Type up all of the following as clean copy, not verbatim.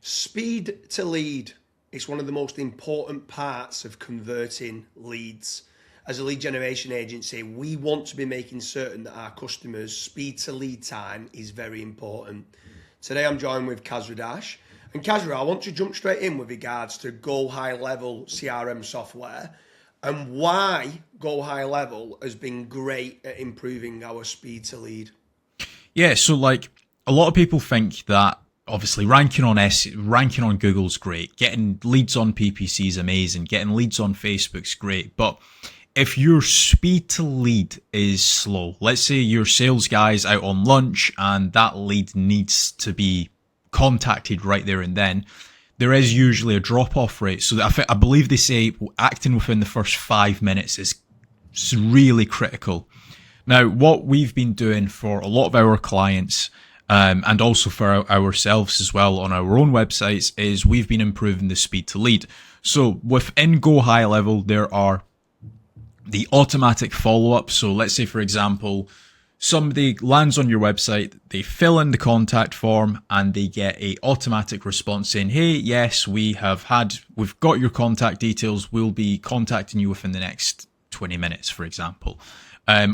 Speed to lead is one of the most important parts of converting leads. As a lead generation agency, we want to be making certain that our customers' speed to lead time is very important. Today I'm joined with Kazradash. And Kazra, I want to jump straight in with regards to GoHighLevel CRM software and why GoHighLevel has been great at improving our speed to lead. Yeah, so like a lot of people think that obviously ranking on Google's great, getting leads on PPC is amazing, getting leads on Facebook's great, but if your speed to lead is slow, let's say your sales guy's out on lunch and that lead needs to be contacted right there and then, there is usually a drop-off rate. So I believe they say acting within the first 5 minutes is really critical. Now, what we've been doing for a lot of our clients, and also for ourselves as well on our own websites, is we've been improving the speed to lead. So within GoHighLevel, there are the automatic follow-up. So let's say, for example, somebody lands on your website, they fill in the contact form and they get a automatic response saying, hey, yes, we've got your contact details. We'll be contacting you within the next 20 minutes, for example.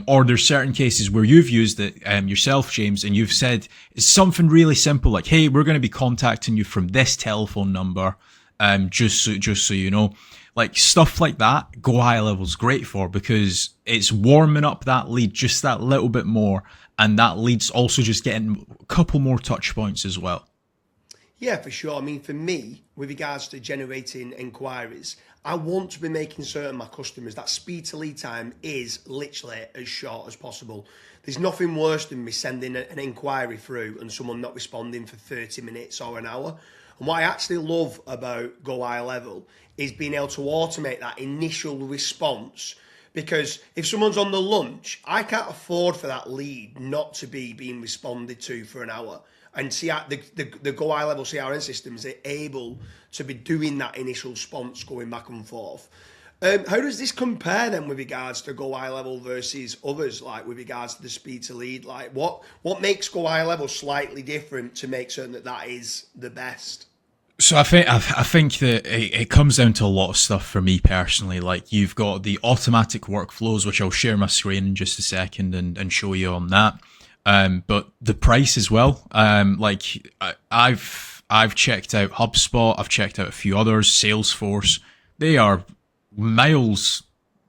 Or there's certain cases where you've used it yourself, James, and you've said it's something really simple like, hey, we're going to be contacting you from this telephone number, just so you know. Like stuff like that, GoHighLevel's great for because it's warming up that lead just that little bit more, and that lead's also just getting a couple more touch points as well. Yeah, for sure. I mean, for me, with regards to generating inquiries, I want to be making certain my customers that speed to lead time is literally as short as possible. There's nothing worse than me sending an inquiry through and someone not responding for 30 minutes or an hour. And what I actually love about GoHighLevel is being able to automate that initial response. Because if someone's on the lunch, I can't afford for that lead not to be being responded to for an hour. And see, the GoHighLevel CRM systems are able to be doing that initial response going back and forth. How does this compare then with regards to GoHighLevel versus others, like with regards to the speed to lead? Like what makes GoHighLevel slightly different to make certain that that is the best? So I think that it comes down to a lot of stuff for me personally. Like you've got the automatic workflows, which I'll share my screen in just a second and show you on that. But the price as well. I've checked out HubSpot, I've checked out a few others, Salesforce. They are miles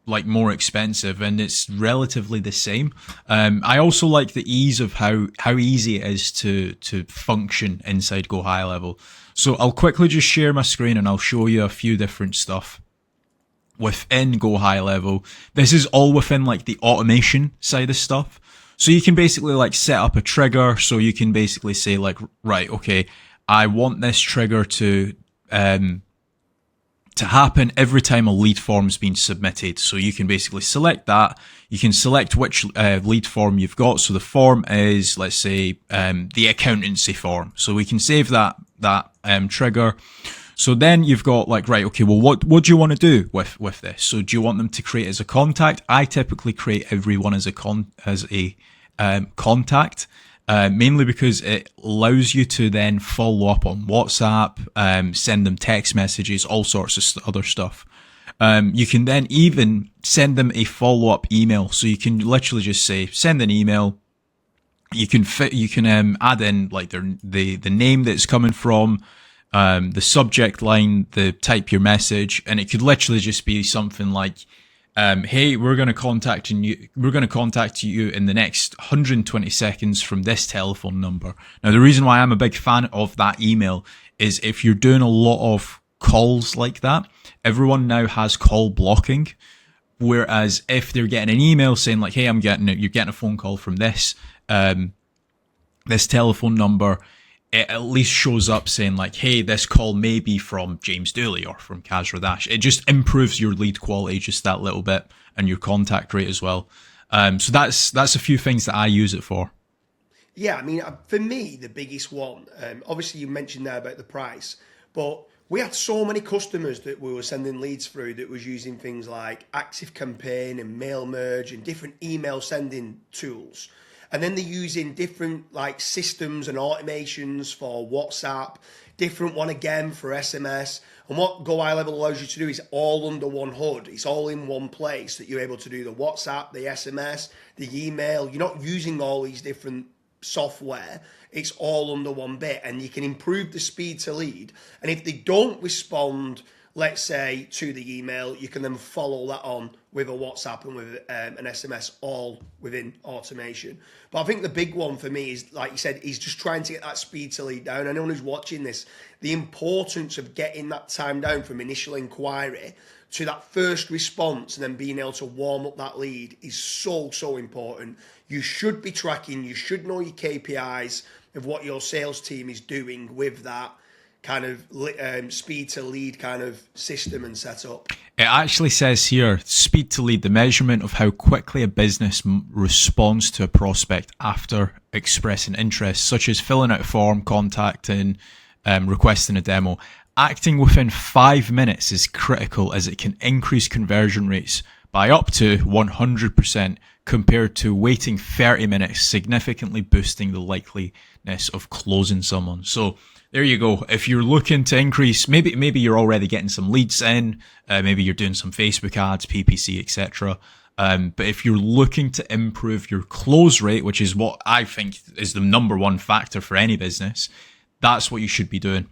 like more expensive, and it's relatively the same. I also like the ease of how easy it is to function inside GoHighLevel. So I'll quickly just share my screen and I'll show you a few different stuff within GoHighLevel. This is all within like the automation side of stuff. So you can basically like set up a trigger. So you can basically say like, right, okay, I want this trigger to happen every time a lead form is being submitted. So you can basically select that. You can select which lead form you've got. So the form is, let's say, the accountancy form. So we can save that trigger. So then you've got like, right, okay, well, what do you want to do with this? So do you want them to create as a contact? I typically create everyone as a contact, mainly because it allows you to then follow up on WhatsApp, send them text messages, all sorts of other stuff. You can then even send them a follow-up email. So you can literally just say, send an email. You can add in like the name that it's coming from, the subject line, the type your message, and it could literally just be something like, hey, we're going to contact you in the next 120 seconds from this telephone number. Now, the reason why I'm a big fan of that email is if you're doing a lot of calls like that, everyone now has call blocking. Whereas if they're getting an email saying like, hey, you're getting a phone call from this telephone number, it at least shows up saying like, hey, this call may be from James Dooley or from Kazradash. It just improves your lead quality just that little bit and your contact rate as well. So that's a few things that I use it for. Yeah, I mean, for me, the biggest one, obviously you mentioned there about the price, but we had so many customers that we were sending leads through that was using things like Active Campaign and Mail Merge and different email sending tools. And then they're using different like systems and automations for WhatsApp, different one again for SMS. And what GoHighLevel allows you to do is all under one hood. It's all in one place that you're able to do the WhatsApp, the SMS, the email. You're not using all these different software. It's all under one bit, and you can improve the speed to lead. And if they don't respond, let's say, to the email, you can then follow that on with a WhatsApp and with an SMS, all within automation. But I think the big one for me is, like you said, is just trying to get that speed to lead down. Anyone who's watching this, the importance of getting that time down from initial inquiry to that first response and then being able to warm up that lead is so, so important. You should be tracking, you should know your KPIs of what your sales team is doing with that kind of speed to lead kind of system and setup. It actually says here, speed to lead, the measurement of how quickly a business responds to a prospect after expressing interest, such as filling out a form, contacting, requesting a demo. Acting within 5 minutes is critical, as it can increase conversion rates by up to 100% compared to waiting 30 minutes, significantly boosting the likeliness of closing someone. So there you go. If you're looking to increase, maybe you're already getting some leads in, maybe you're doing some Facebook ads, PPC, etc. But if you're looking to improve your close rate, which is what I think is the number one factor for any business, that's what you should be doing.